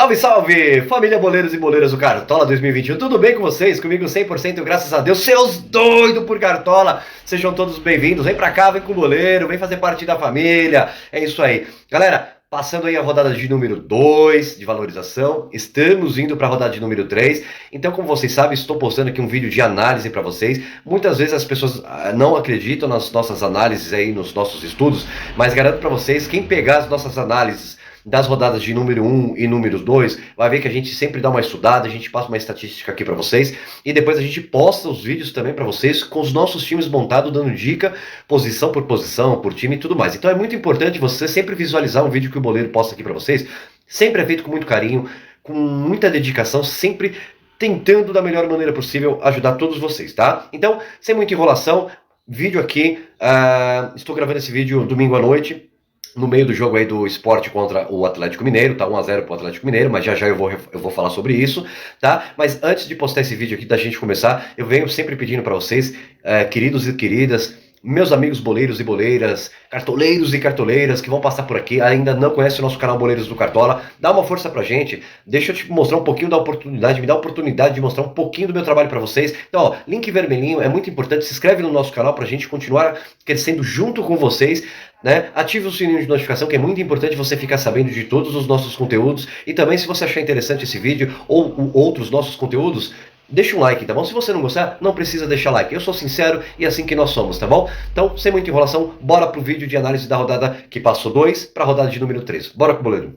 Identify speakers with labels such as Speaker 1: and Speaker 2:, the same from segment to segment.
Speaker 1: Salve, salve! Família Boleiros e Boleiras do Cartola 2021, tudo bem com vocês? Comigo 100%, graças a Deus, seus doidos por Cartola! Sejam todos bem-vindos, vem pra cá, vem com o boleiro, vem fazer parte da família, é isso aí. Galera, passando aí a rodada de número 2 de valorização, estamos indo para a rodada de número 3. Então, como vocês sabem, estou postando aqui um vídeo de análise para vocês. Muitas vezes as pessoas não acreditam nas nossas análises aí, nos nossos estudos, mas garanto para vocês, quem pegar as nossas análises das rodadas de número 1 e número 2, vai ver que a gente sempre dá uma estudada, a gente passa uma estatística aqui para vocês, e depois a gente posta os vídeos também para vocês, com os nossos times montados, dando dica, posição, por time e tudo mais. Então é muito importante você sempre visualizar um vídeo que o boleiro posta aqui para vocês, sempre é feito com muito carinho, com muita dedicação, sempre tentando da melhor maneira possível ajudar todos vocês, tá? Então, sem muita enrolação, vídeo aqui, estou gravando esse vídeo domingo à noite, no meio do jogo aí do Sport contra o Atlético Mineiro, tá 1-0 pro Atlético Mineiro, mas já eu vou falar sobre isso, tá? Mas antes de postar esse vídeo aqui, da gente começar, eu venho sempre pedindo para vocês, queridos e queridas, meus amigos boleiros e boleiras, cartoleiros e cartoleiras que vão passar por aqui, ainda não conhecem o nosso canal Boleiros do Cartola, dá uma força pra gente, deixa eu te mostrar um pouquinho da oportunidade, me dá a oportunidade de mostrar um pouquinho do meu trabalho pra vocês. Então, ó, link vermelhinho, é muito importante, se inscreve no nosso canal pra gente continuar crescendo junto com vocês, né? Ative o sininho de notificação, que é muito importante você ficar sabendo de todos os nossos conteúdos, e também se você achar interessante esse vídeo ou outros nossos conteúdos, deixa um like, tá bom? Se você não gostar, não precisa deixar like. Eu sou sincero e é assim que nós somos, tá bom? Então, sem muita enrolação, bora pro vídeo de análise da rodada que passou 2 para a rodada de número 3. Bora com o boleiro.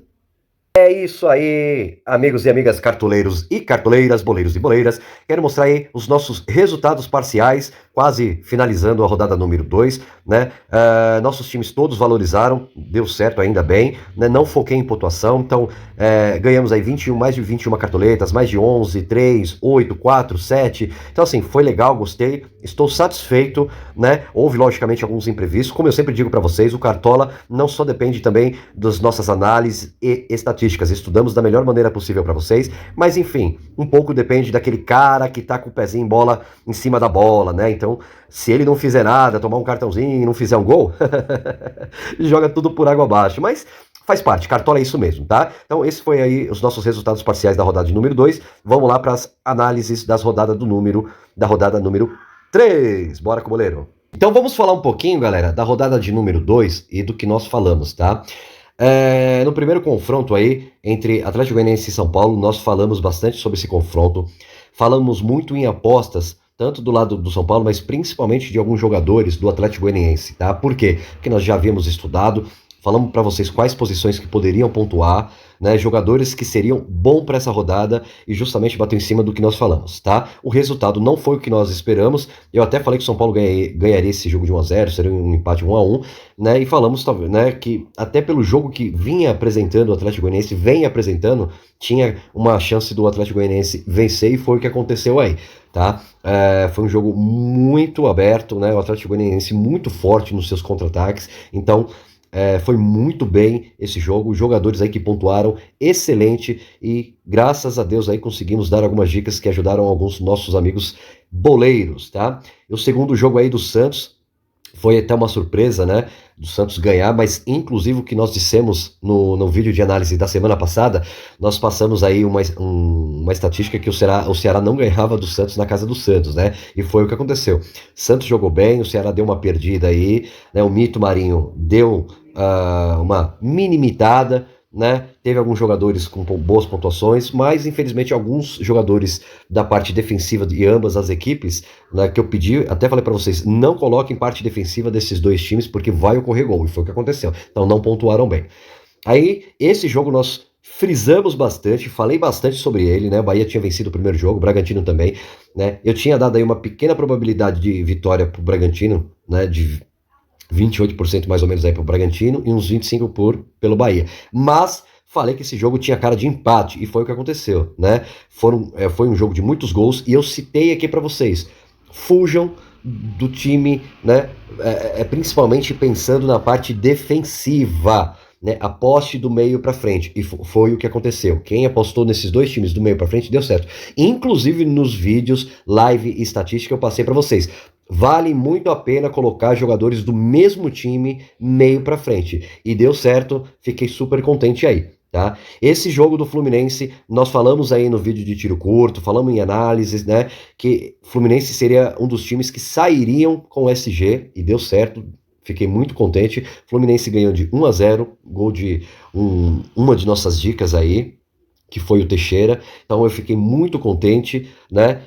Speaker 1: É isso aí, amigos e amigas cartoleiros e cartoleiras, boleiros e boleiras. Quero mostrar aí os nossos resultados parciais, quase finalizando a rodada número 2, né? Nossos times todos valorizaram, deu certo ainda bem, né? Não foquei em pontuação, então ganhamos aí mais de 21 cartoletas, mais de 11, 3, 8, 4, 7. Então assim, foi legal, gostei, estou satisfeito, né? Houve logicamente alguns imprevistos, como eu sempre digo para vocês, o Cartola não só depende também das nossas análises e estatísticas, estudamos da melhor maneira possível para vocês, mas enfim, um pouco depende daquele cara que tá com o pezinho em cima da bola, né? Então, se ele não fizer nada, tomar um cartãozinho e não fizer um gol, joga tudo por água abaixo, mas faz parte, Cartola é isso mesmo, tá? Então, esse foi aí os nossos resultados parciais da rodada de número 2. Vamos lá para as análises da rodada número 3. Bora com o boleiro. Então, vamos falar um pouquinho, galera, da rodada de número 2 e do que nós falamos, tá? No primeiro confronto aí entre Atlético Goianiense e São Paulo, nós falamos bastante sobre esse confronto, falamos muito em apostas, tanto do lado do São Paulo, mas principalmente de alguns jogadores do Atlético Goianiense, tá? Por quê? Porque nós já havíamos estudado, falamos para vocês quais posições que poderiam pontuar, né, jogadores que seriam bom para essa rodada e justamente bateu em cima do que nós falamos, tá? O resultado não foi o que nós esperamos, eu até falei que o São Paulo ganharia esse jogo de 1-0, seria um empate 1-1, né, e falamos, né, que até pelo jogo que vinha apresentando, o Atlético Goianiense vem apresentando, tinha uma chance do Atlético Goianiense vencer e foi o que aconteceu aí, tá? Foi um jogo muito aberto, né, o Atlético Goianiense muito forte nos seus contra-ataques, então foi muito bem esse jogo, os jogadores aí que pontuaram, excelente, e graças a Deus aí conseguimos dar algumas dicas que ajudaram alguns nossos amigos boleiros, tá? E o segundo jogo aí do Santos, foi até uma surpresa, né, do Santos ganhar, mas inclusive o que nós dissemos no vídeo de análise da semana passada, nós passamos aí uma estatística que o Ceará não ganhava do Santos na casa do Santos, né, e foi o que aconteceu. Santos jogou bem, o Ceará deu uma perdida aí, né, o Mito Marinho deu uma minimitada, né? Teve alguns jogadores com boas pontuações, mas infelizmente alguns jogadores da parte defensiva de ambas as equipes, né, que eu pedi, até falei para vocês, não coloquem parte defensiva desses dois times porque vai ocorrer gol, e foi o que aconteceu. Então não pontuaram bem. Aí, esse jogo nós frisamos bastante, falei bastante sobre ele, né? O Bahia tinha vencido o primeiro jogo, o Bragantino também, né? Eu tinha dado aí uma pequena probabilidade de vitória pro Bragantino, né? De 28% mais ou menos aí pro Bragantino e uns 25% pelo Bahia. Mas falei que esse jogo tinha cara de empate e foi o que aconteceu, né? Foi um jogo de muitos gols e eu citei aqui para vocês, fujam do time, né? Principalmente pensando na parte defensiva, né? Aposte do meio para frente, e foi o que aconteceu. Quem apostou nesses dois times do meio para frente deu certo. Inclusive nos vídeos, live e estatística eu passei para vocês. Vale muito a pena colocar jogadores do mesmo time meio para frente. E deu certo, fiquei super contente aí, Tá? Esse jogo do Fluminense, nós falamos aí no vídeo de tiro curto, falamos em análises, né? Que Fluminense seria um dos times que sairiam com o SG, e deu certo, fiquei muito contente. Fluminense ganhou de 1-0, gol de uma de nossas dicas aí, que foi o Teixeira, então eu fiquei muito contente, né?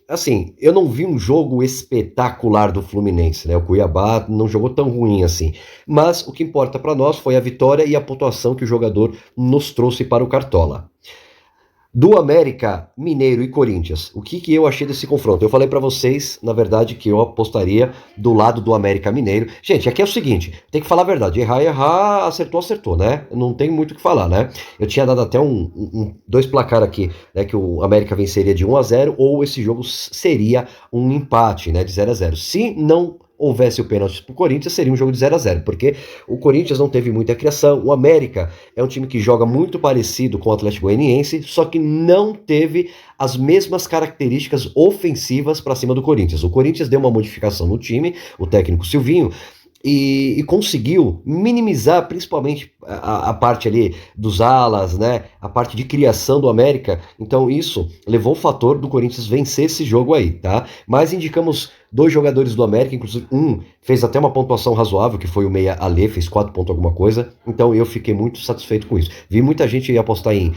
Speaker 1: Assim, eu não vi um jogo espetacular do Fluminense, né? O Cuiabá não jogou tão ruim assim. Mas o que importa para nós foi a vitória e a pontuação que o jogador nos trouxe para o Cartola. Do América, Mineiro e Corinthians, o que eu achei desse confronto? Eu falei para vocês, na verdade, que eu apostaria do lado do América Mineiro. Gente, aqui é o seguinte, tem que falar a verdade, errar, acertou, né? Não tem muito o que falar, né? Eu tinha dado até dois placar aqui, né, que o América venceria de 1-0 ou esse jogo seria um empate, né, de 0-0. Se não houvesse o pênalti pro Corinthians, seria um jogo de 0-0, porque o Corinthians não teve muita criação, o América é um time que joga muito parecido com o Atlético Goianiense, só que não teve as mesmas características ofensivas para cima do Corinthians. O Corinthians deu uma modificação no time, o técnico Silvinho, e conseguiu minimizar principalmente a parte ali dos alas, né? A parte de criação do América. Então isso levou o fator do Corinthians vencer esse jogo aí, tá? Mas indicamos dois jogadores do América, inclusive um fez até uma pontuação razoável, que foi o meia Ale, fez 4 pontos alguma coisa. Então eu fiquei muito satisfeito com isso. Vi muita gente apostar em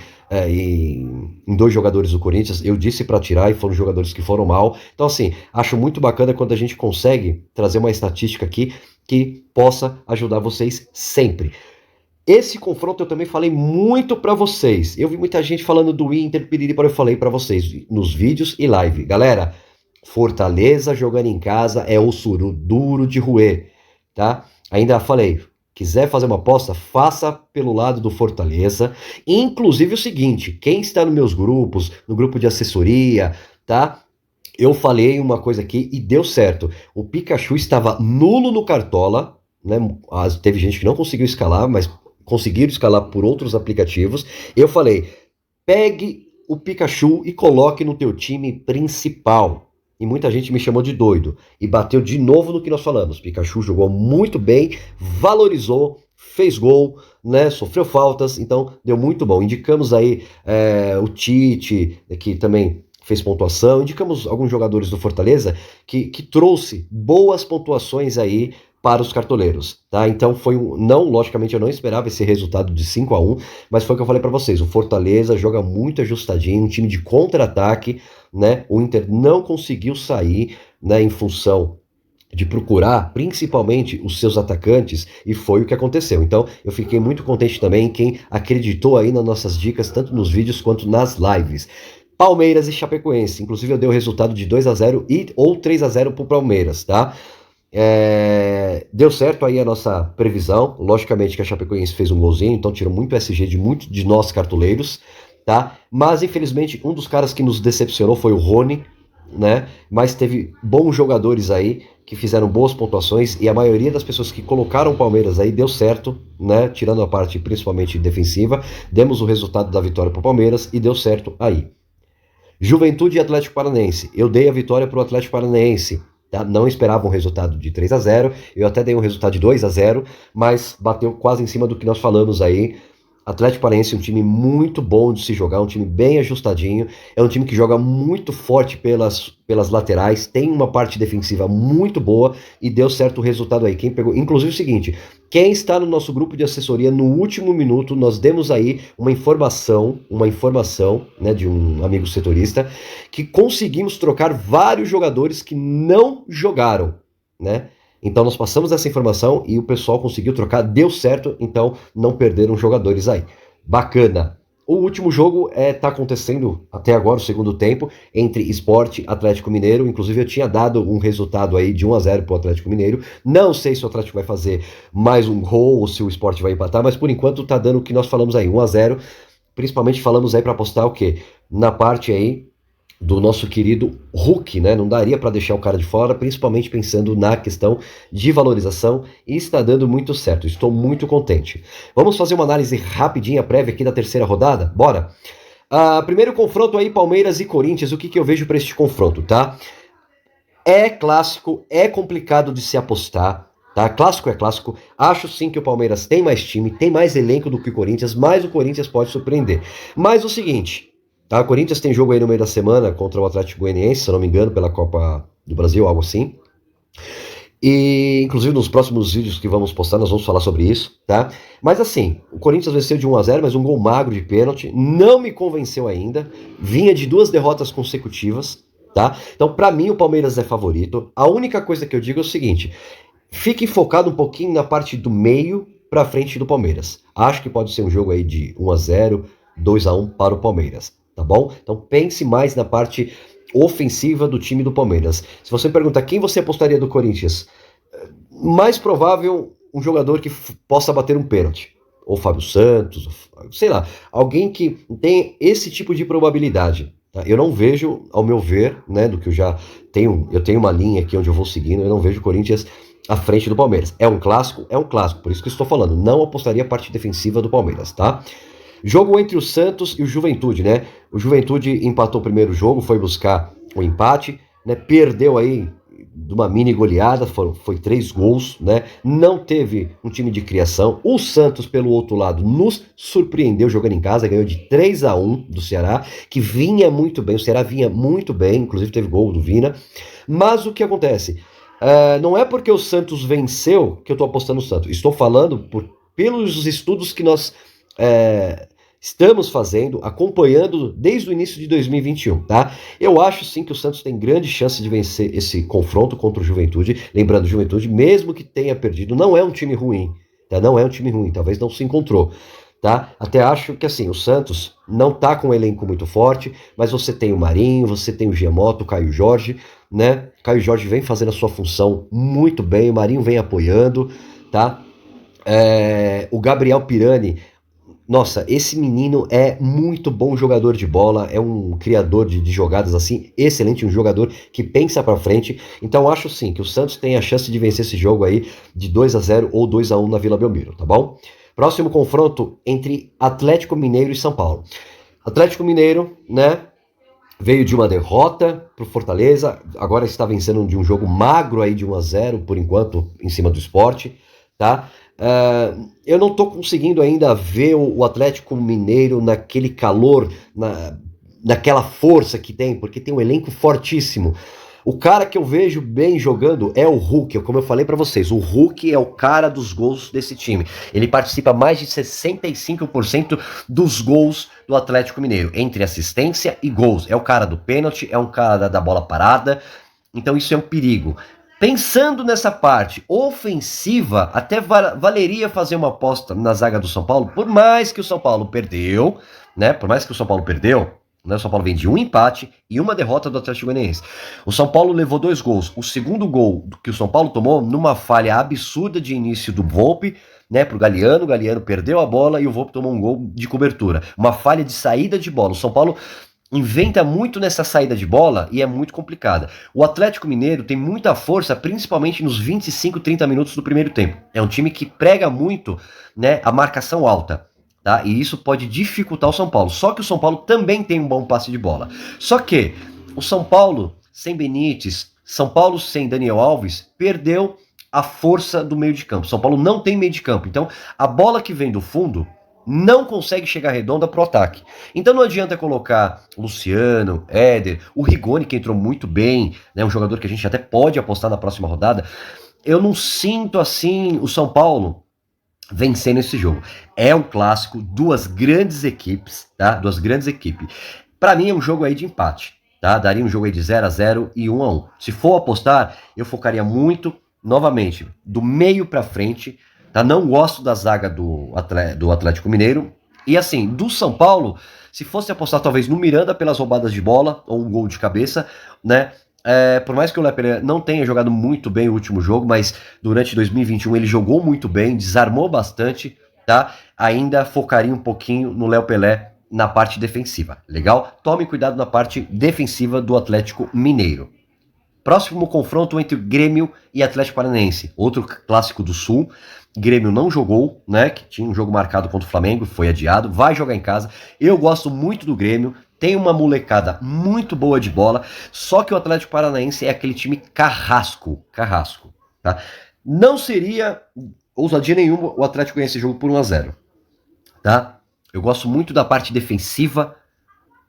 Speaker 1: dois jogadores do Corinthians, eu disse para tirar e foram jogadores que foram mal. Então assim, acho muito bacana quando a gente consegue trazer uma estatística aqui que possa ajudar vocês sempre. Esse confronto eu também falei muito para vocês. Eu vi muita gente falando do Inter, piriri, eu falei para vocês nos vídeos e live. Galera, Fortaleza jogando em casa é osso duro de roer, tá? Ainda falei, quiser fazer uma aposta, faça pelo lado do Fortaleza. Inclusive o seguinte, quem está nos meus grupos, no grupo de assessoria, tá? Eu falei uma coisa aqui e deu certo. O Pikachu estava nulo no Cartola, né? Teve gente que não conseguiu escalar, mas conseguiram escalar por outros aplicativos. Eu falei, pegue o Pikachu e coloque no teu time principal. E muita gente me chamou de doido. E bateu de novo no que nós falamos. Pikachu jogou muito bem, valorizou, fez gol, né? Sofreu faltas, então deu muito bom. Indicamos aí o Tite, que também fez pontuação. Indicamos alguns jogadores do Fortaleza que trouxe boas pontuações aí para os cartoleiros, tá? Então foi não, logicamente eu não esperava esse resultado de 5-1, mas foi o que eu falei para vocês, o Fortaleza joga muito ajustadinho, um time de contra-ataque, né? O Inter não conseguiu sair, né, em função de procurar principalmente os seus atacantes, e foi o que aconteceu. Então eu fiquei muito contente também quem acreditou aí nas nossas dicas, tanto nos vídeos quanto nas lives. Palmeiras e Chapecoense, inclusive eu dei o resultado de 2-0 ou 3-0 pro Palmeiras, tá? Deu certo aí a nossa previsão, logicamente que a Chapecoense fez um golzinho, então tirou muito SG de muitos de nós cartoleiros, tá? Mas infelizmente um dos caras que nos decepcionou foi o Rony, né? Mas teve bons jogadores aí que fizeram boas pontuações e a maioria das pessoas que colocaram o Palmeiras aí deu certo, né? Tirando a parte principalmente defensiva, demos o resultado da vitória pro Palmeiras e deu certo aí. Juventude e Atlético Paranaense. Eu dei a vitória para o Atlético Paranaense. Tá? Não esperava um resultado de 3-0. Eu até dei um resultado de 2-0, mas bateu quase em cima do que nós falamos aí. Atlético Paranaense é um time muito bom de se jogar, um time bem ajustadinho, é um time que joga muito forte pelas laterais, tem uma parte defensiva muito boa e deu certo o resultado aí. Quem pegou, inclusive o seguinte, quem está no nosso grupo de assessoria, no último minuto, nós demos aí uma informação, né, de um amigo setorista, que conseguimos trocar vários jogadores que não jogaram, né? Então nós passamos essa informação e o pessoal conseguiu trocar, deu certo, então não perderam jogadores aí. Bacana. O último jogo tá acontecendo até agora, o segundo tempo, entre Sport e Atlético Mineiro. Inclusive eu tinha dado um resultado aí de 1-0 para o Atlético Mineiro. Não sei se o Atlético vai fazer mais um gol ou se o Sport vai empatar, mas por enquanto tá dando o que nós falamos aí, 1-0. Principalmente falamos aí para apostar o quê? Na parte aí do nosso querido Hulk, né? Não daria para deixar o cara de fora, principalmente pensando na questão de valorização, e está dando muito certo. Estou muito contente. Vamos fazer uma análise rapidinha prévia aqui da terceira rodada? Bora! Primeiro confronto aí, Palmeiras e Corinthians. O que eu vejo para este confronto, tá? É clássico, é complicado de se apostar, Tá? Clássico é clássico. Acho sim que o Palmeiras tem mais time, tem mais elenco do que o Corinthians, mas o Corinthians pode surpreender. Mas o seguinte, tá? O Corinthians tem jogo aí no meio da semana contra o Atlético Goianiense, se eu não me engano, pela Copa do Brasil, algo assim. E, inclusive, nos próximos vídeos que vamos postar, nós vamos falar sobre isso, tá? Mas assim, o Corinthians venceu de 1-0, mas um gol magro de pênalti. Não me convenceu ainda. Vinha de 2 derrotas consecutivas, tá? Então, pra mim, o Palmeiras é favorito. A única coisa que eu digo é o seguinte: fique focado um pouquinho na parte do meio pra frente do Palmeiras. Acho que pode ser um jogo aí de 1-0, 2-1 para o Palmeiras, tá bom? Então, pense mais na parte ofensiva do time do Palmeiras. Se você me perguntar quem você apostaria do Corinthians, mais provável um jogador que possa bater um pênalti. Ou Fábio Santos, sei lá, alguém que tem esse tipo de probabilidade. Tá? Eu não vejo, ao meu ver, né, do que eu tenho uma linha aqui onde eu vou seguindo, eu não vejo o Corinthians à frente do Palmeiras. É um clássico, por isso que eu estou falando, não apostaria a parte defensiva do Palmeiras, tá? Jogo entre o Santos e o Juventude, né? O Juventude empatou o primeiro jogo, foi buscar o empate, né? Perdeu aí de uma mini goleada, foi 3 gols, né? Não teve um time de criação. O Santos, pelo outro lado, nos surpreendeu jogando em casa, ganhou de 3-1 do Ceará, que vinha muito bem, o Ceará vinha muito bem, inclusive teve gol do Vina. Mas o que acontece? Não é porque o Santos venceu que eu estou apostando no Santos. Estou falando pelos estudos que nós estamos fazendo, acompanhando desde o início de 2021, tá? Eu acho sim que o Santos tem grande chance de vencer esse confronto contra o Juventude. Lembrando, o Juventude, mesmo que tenha perdido, não é um time ruim, tá? Não é um time ruim, talvez não se encontrou, tá? Até acho que assim, o Santos não tá com um elenco muito forte, mas você tem o Marinho, você tem o Giamotto, o Caio Jorge, né? Caio Jorge vem fazendo a sua função muito bem, o Marinho vem apoiando, tá? O Gabriel Pirani, nossa, esse menino é muito bom jogador de bola, é um criador de jogadas assim, excelente, um jogador que pensa pra frente. Então acho sim que o Santos tem a chance de vencer esse jogo aí de 2-0 ou 2-1 na Vila Belmiro, tá bom? Próximo confronto entre Atlético Mineiro e São Paulo. Atlético Mineiro, né, veio de uma derrota pro Fortaleza, agora está vencendo de um jogo magro aí de 1-0 por enquanto em cima do Sport, tá? Eu não estou conseguindo ainda ver o Atlético Mineiro naquele calor, naquela força que tem, porque tem um elenco fortíssimo. O cara que eu vejo bem jogando é o Hulk, como eu falei para vocês, o Hulk é o cara dos gols desse time. Ele participa mais de 65% dos gols do Atlético Mineiro, entre assistência e gols. É o cara do pênalti, é um cara da bola parada, então isso é um perigo. Pensando nessa parte ofensiva, até valeria fazer uma aposta na zaga do São Paulo, por mais que o São Paulo perdeu, né? Por mais que o São Paulo perdeu, né? O São Paulo vem de um empate e uma derrota do Atlético Goianiense. O São Paulo levou 2 gols. O segundo gol que o São Paulo tomou numa falha absurda de início do Volpi, né, pro Galeano. O Galeano perdeu a bola e o Volpi tomou um gol de cobertura. Uma falha de saída de bola. O São Paulo inventa muito nessa saída de bola e é muito complicada. O Atlético Mineiro tem muita força, principalmente nos 25, 30 minutos do primeiro tempo. É um time que prega muito, né, a marcação alta, tá? E isso pode dificultar o São Paulo. Só que o São Paulo também tem um bom passe de bola. Só que o São Paulo sem Benítez, São Paulo sem Daniel Alves, perdeu a força do meio de campo. São Paulo não tem meio de campo. Então, a bola que vem do fundo não consegue chegar redonda pro ataque. Então não adianta colocar Luciano, Éder, o Rigoni, que entrou muito bem, né, um jogador que a gente até pode apostar na próxima rodada. Eu não sinto assim o São Paulo vencendo esse jogo. É um clássico, duas grandes equipes, tá? Duas grandes equipes. Para mim é um jogo aí de empate, tá? Daria um jogo aí de 0-0 e 1-1. Se for apostar, eu focaria muito, novamente, do meio para frente. Tá? Não gosto da zaga do Atlético Mineiro. E assim, do São Paulo, se fosse apostar talvez no Miranda pelas roubadas de bola, ou um gol de cabeça, né? Por mais que o Lepere não tenha jogado muito bem o último jogo, mas durante 2021 ele jogou muito bem, desarmou bastante, tá? Ainda focaria um pouquinho no Léo Pelé na parte defensiva, legal? Tome cuidado na parte defensiva do Atlético Mineiro. Próximo confronto entre Grêmio e Atlético Paranaense, outro clássico do Sul. Grêmio não jogou, né? Que tinha um jogo marcado contra o Flamengo, foi adiado, vai jogar em casa. Eu gosto muito do Grêmio, tem uma molecada muito boa de bola, só que o Atlético Paranaense é aquele time carrasco, tá? Não seria ousadia nenhuma o Atlético ganhar esse jogo por 1-0, tá? Eu gosto muito da parte defensiva,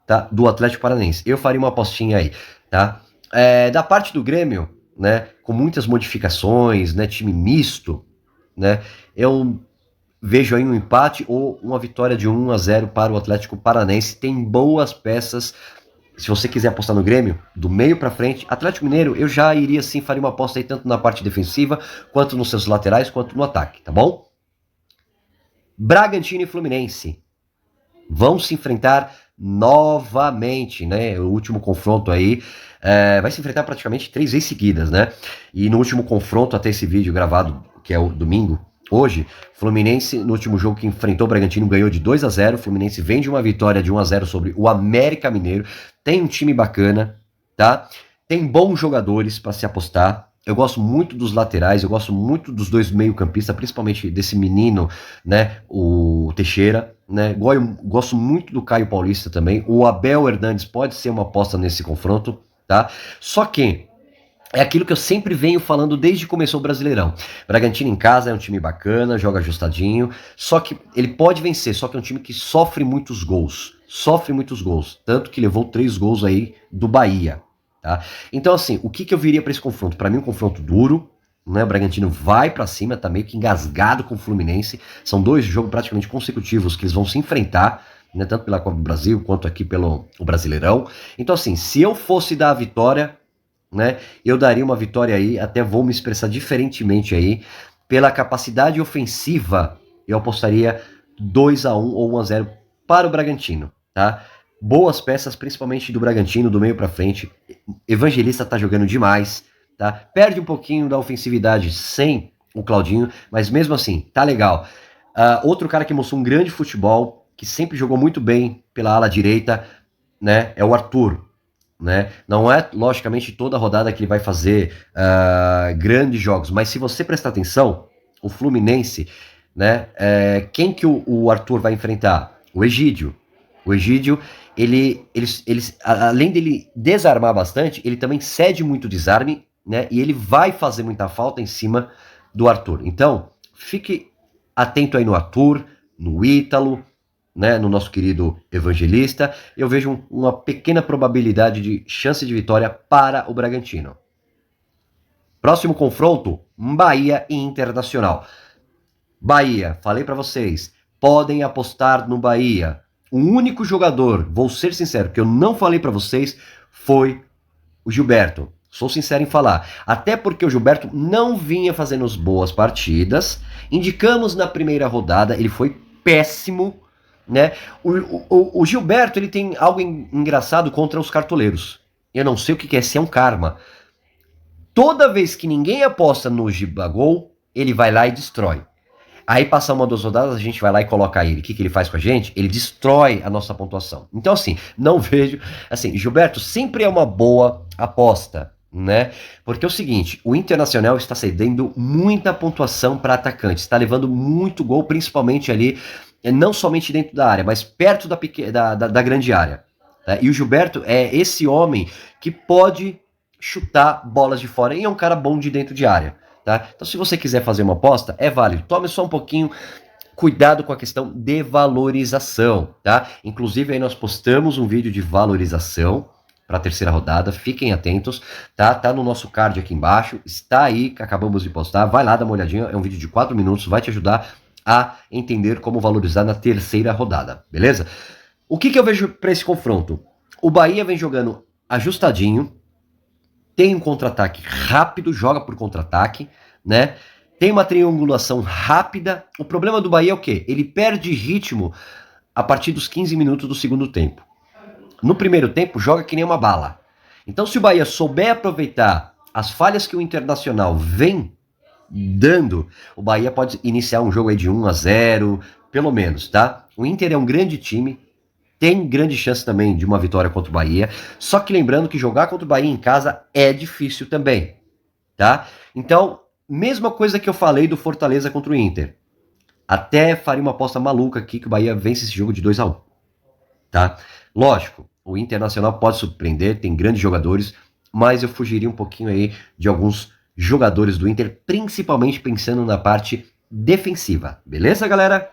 Speaker 1: tá, do Atlético Paranaense. Eu faria uma apostinha aí, tá? Da parte do Grêmio, né, com muitas modificações, né, time misto, né, eu vejo aí um empate ou uma vitória de 1-0 para o Atlético Paranaense. Tem boas peças. Se você quiser apostar no Grêmio, do meio para frente, Atlético Mineiro, eu já iria sim, faria uma aposta aí tanto na parte defensiva, quanto nos seus laterais, quanto no ataque, tá bom? Bragantino e Fluminense vão se enfrentar novamente, né? O último confronto aí vai se enfrentar praticamente 3 vezes seguidas, né? E no último confronto, até esse vídeo gravado, que é o domingo, hoje, Fluminense, no último jogo que enfrentou o Bragantino, ganhou de 2-0. Fluminense vem de uma vitória de 1-0 sobre o América Mineiro. Tem um time bacana, tá? Tem bons jogadores para se apostar. Eu gosto muito dos laterais, eu gosto muito dos dois meio-campistas, principalmente desse menino, né, o Teixeira, né? Gosto muito do Caio Paulista também. O Abel Hernandes pode ser uma aposta nesse confronto, tá? Só que é aquilo que eu sempre venho falando desde que começou o Brasileirão. Bragantino em casa é um time bacana, joga ajustadinho, só que ele pode vencer, só que é um time que sofre muitos gols. Sofre muitos gols, tanto que levou 3 gols aí do Bahia. Tá? Então, assim, o que eu viria para esse confronto? Para mim, um confronto duro, né? O Bragantino vai para cima, tá meio que engasgado com o Fluminense. São 2 jogos praticamente consecutivos que eles vão se enfrentar, né? Tanto pela Copa do Brasil quanto aqui pelo o Brasileirão. Então, assim, se eu fosse dar a vitória, né? Eu daria uma vitória aí, até vou me expressar diferentemente aí, pela capacidade ofensiva, eu apostaria 2-1 ou 1-0 para o Bragantino, tá? Boas peças, principalmente do Bragantino, do meio para frente. Evangelista tá jogando demais, tá? Perde um pouquinho da ofensividade sem o Claudinho, mas mesmo assim, tá legal. Outro cara que mostrou um grande futebol, que sempre jogou muito bem pela ala direita, né? É o Arthur, né? Não é, logicamente, toda rodada que ele vai fazer grandes jogos, mas se você prestar atenção, o Fluminense, né? Quem que o Arthur vai enfrentar? O Egídio. O Egídio, além dele desarmar bastante, ele também cede muito desarme, né? E ele vai fazer muita falta em cima do Arthur. Então, fique atento aí no Arthur, no Ítalo, né, no nosso querido Evangelista. Eu vejo uma pequena probabilidade de chance de vitória para o Bragantino. Próximo confronto, Bahia e Internacional. Bahia, falei para vocês, podem apostar no Bahia. O único jogador, vou ser sincero, que eu não falei para vocês foi o Gilberto. Sou sincero em falar. Até porque o Gilberto não vinha fazendo boas partidas. Indicamos na primeira rodada, ele foi péssimo, né? O Gilberto, ele tem algo engraçado contra os cartoleiros. Eu não sei o que é, se é um karma. Toda vez que ninguém aposta no Gibagol, ele vai lá e destrói. Aí passa 1 ou 2 rodadas, a gente vai lá e coloca ele. O que ele faz com a gente? Ele destrói a nossa pontuação. Então, assim, não vejo... Assim, Gilberto sempre é uma boa aposta, né? Porque é o seguinte, o Internacional está cedendo muita pontuação para atacantes. Está levando muito gol, principalmente ali, não somente dentro da área, mas perto da grande área. Tá? E o Gilberto é esse homem que pode chutar bolas de fora e é um cara bom de dentro de área. Tá? Então, se você quiser fazer uma aposta, é válido. Tome só um pouquinho cuidado com a questão de valorização, tá? Inclusive, aí nós postamos um vídeo de valorização para a terceira rodada. Fiquem atentos, tá? Tá no nosso card aqui embaixo. Está aí, que acabamos de postar. Vai lá, dá uma olhadinha. É um vídeo de 4 minutos. Vai te ajudar a entender como valorizar na terceira rodada, beleza? O que eu vejo para esse confronto? O Bahia vem jogando ajustadinho, tem um contra-ataque rápido, joga por contra-ataque, né? Tem uma triangulação rápida. O problema do Bahia é o quê? Ele perde ritmo a partir dos 15 minutos do segundo tempo. No primeiro tempo, joga que nem uma bala. Então, se o Bahia souber aproveitar as falhas que o Internacional vem dando, o Bahia pode iniciar um jogo aí de 1-0, pelo menos, tá? O Inter é um grande time, tem grande chance também de uma vitória contra o Bahia, só que lembrando que jogar contra o Bahia em casa é difícil também, tá? Então, mesma coisa que eu falei do Fortaleza contra o Inter. Até faria uma aposta maluca aqui que o Bahia vence esse jogo de 2-1, tá? Lógico, o Internacional pode surpreender, tem grandes jogadores, mas eu fugiria um pouquinho aí de alguns jogadores do Inter, principalmente pensando na parte defensiva. Beleza, galera?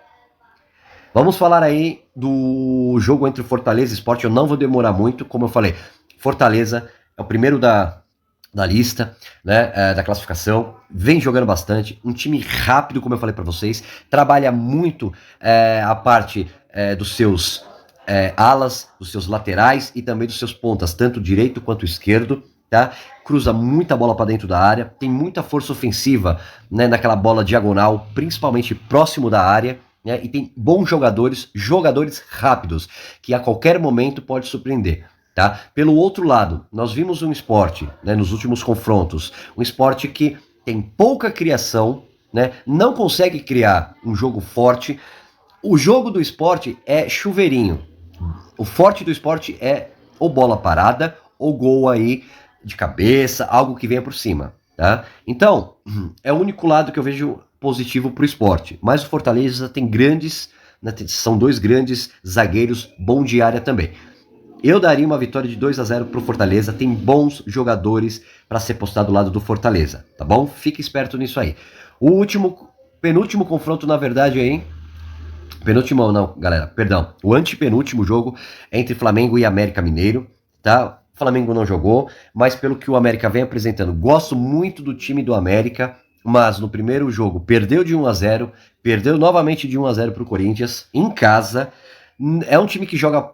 Speaker 1: Vamos falar aí do jogo entre Fortaleza e Sport. Eu não vou demorar muito, como eu falei. Fortaleza é o primeiro da lista, né, da classificação, vem jogando bastante, um time rápido, como eu falei para vocês, trabalha muito a parte dos seus alas, dos seus laterais e também dos seus pontas, tanto direito quanto esquerdo, tá? Cruza muita bola para dentro da área, tem muita força ofensiva, né, naquela bola diagonal, principalmente próximo da área, né, e tem bons jogadores rápidos, que a qualquer momento pode surpreender. Tá? Pelo outro lado, nós vimos um Sport, né, nos últimos confrontos, um Sport que tem pouca criação, né, não consegue criar um jogo forte. O jogo do Sport é chuveirinho. O forte do Sport é ou bola parada ou gol aí de cabeça, algo que venha por cima. Tá? Então, é o único lado que eu vejo positivo para o Sport. Mas o Fortaleza tem grandes, né, são dois grandes zagueiros, bom de área também. Eu daria uma vitória de 2-0 pro Fortaleza. Tem bons jogadores para ser postado do lado do Fortaleza, tá bom? Fique esperto nisso aí. O penúltimo confronto, na verdade, aí... Penúltimo não, galera, perdão. O antepenúltimo jogo é entre Flamengo e América Mineiro, tá? O Flamengo não jogou, mas pelo que o América vem apresentando, gosto muito do time do América, mas no primeiro jogo perdeu de 1-0, perdeu novamente de 1-0 pro Corinthians, em casa. É um time que joga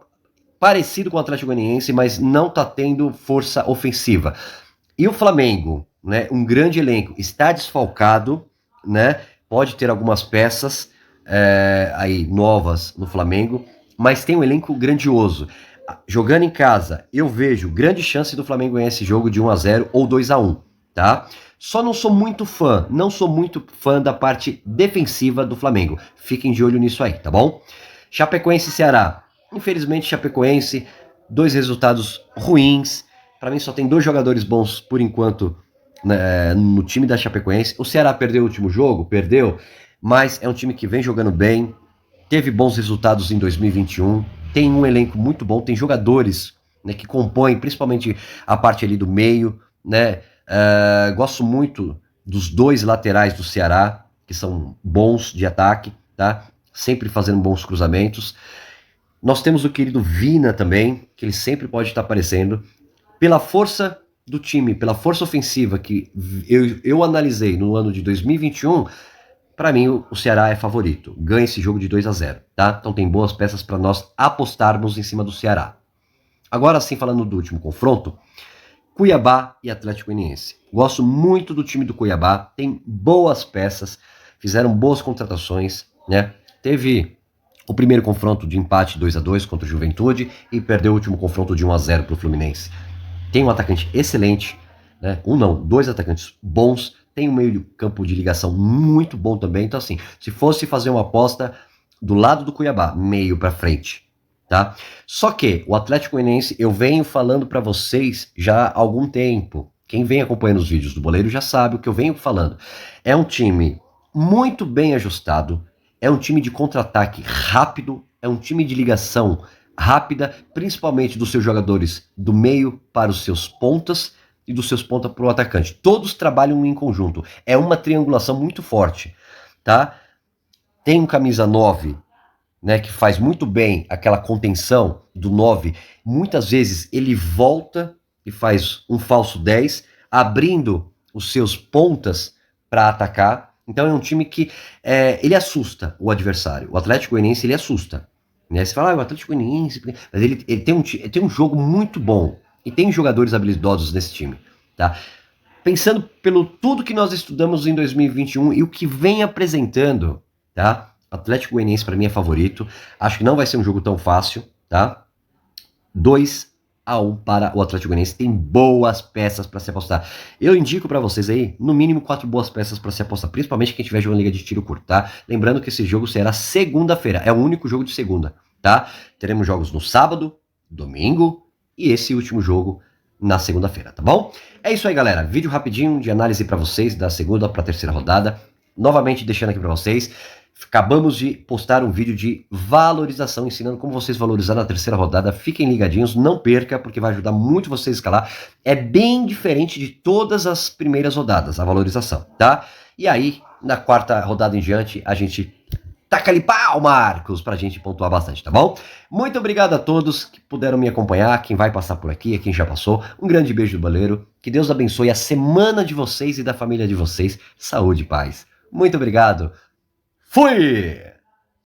Speaker 1: parecido com o Atlético Goianiense, mas não está tendo força ofensiva. E o Flamengo, né, um grande elenco, está desfalcado, né, pode ter algumas peças aí novas no Flamengo, mas tem um elenco grandioso. Jogando em casa, eu vejo grande chance do Flamengo ganhar esse jogo de 1-0 ou 2-1, tá? Só não sou muito fã da parte defensiva do Flamengo. Fiquem de olho nisso aí, tá bom? Chapecoense e Ceará. Infelizmente, Chapecoense, 2 resultados ruins. Para mim, só tem 2 jogadores bons, por enquanto, né, no time da Chapecoense. O Ceará perdeu o último jogo? Perdeu. Mas é um time que vem jogando bem. Teve bons resultados em 2021. Tem um elenco muito bom. Tem jogadores, né, que compõem, principalmente a parte ali do meio. Né? Gosto muito dos 2 laterais do Ceará, que são bons de ataque. Tá? Sempre fazendo bons cruzamentos. Nós temos o querido Vina também, que ele sempre pode estar aparecendo. Pela força do time, pela força ofensiva que eu analisei no ano de 2021, para mim o Ceará é favorito. Ganha esse jogo de 2-0, tá? Então tem boas peças para nós apostarmos em cima do Ceará. Agora sim, falando do último confronto, Cuiabá e Atlético Goianiense. Gosto muito do time do Cuiabá, tem boas peças, fizeram boas contratações, né? Teve o primeiro confronto de empate 2-2 contra o Juventude e perdeu o último confronto de 1-0 para o Fluminense. Tem um atacante excelente, né? 2 atacantes bons, tem um meio de campo de ligação muito bom também. Então assim, se fosse fazer uma aposta do lado do Cuiabá, meio para frente, tá? Só que o Atlético Goianiense, eu venho falando para vocês já há algum tempo. Quem vem acompanhando os vídeos do Boleiro já sabe o que eu venho falando. É um time muito bem ajustado, é um time de contra-ataque rápido, é um time de ligação rápida, principalmente dos seus jogadores do meio para os seus pontas e dos seus pontas para o atacante. Todos trabalham em conjunto. É uma triangulação muito forte, tá? Tem um camisa 9, né, que faz muito bem aquela contenção do 9. Muitas vezes ele volta e faz um falso 10, abrindo os seus pontas para atacar. Então é um time que ele assusta o adversário. O Atlético Goianiense, ele assusta. Né? Você fala, o Atlético Goianiense... Mas ele tem um jogo muito bom. E tem jogadores habilidosos nesse time. Tá? Pensando pelo tudo que nós estudamos em 2021 e o que vem apresentando, tá? Atlético Goianiense para mim é favorito. Acho que não vai ser um jogo tão fácil. Tá? 2-1 para o Atlético Goianiense. Tem boas peças para se apostar. Eu indico para vocês aí, no mínimo 4 boas peças para se apostar, principalmente quem tiver jogando Liga de Tiro Curto, tá? Lembrando que esse jogo será segunda-feira, é o único jogo de segunda, tá? Teremos jogos no sábado, domingo e esse último jogo na segunda-feira, tá bom? É isso aí, galera. Vídeo rapidinho de análise para vocês da segunda para terceira rodada. Novamente deixando aqui para vocês. Acabamos de postar um vídeo de valorização, ensinando como vocês valorizarem na terceira rodada. Fiquem ligadinhos, não perca, porque vai ajudar muito vocês a escalar. É bem diferente de todas as primeiras rodadas, a valorização, tá? E aí, na quarta rodada em diante, a gente taca ali pau, Marcos, pra gente pontuar bastante, tá bom? Muito obrigado a todos que puderam me acompanhar, quem vai passar por aqui, quem já passou. Um grande beijo do boleiro. Que Deus abençoe a semana de vocês e da família de vocês. Saúde e paz. Muito obrigado. Fui!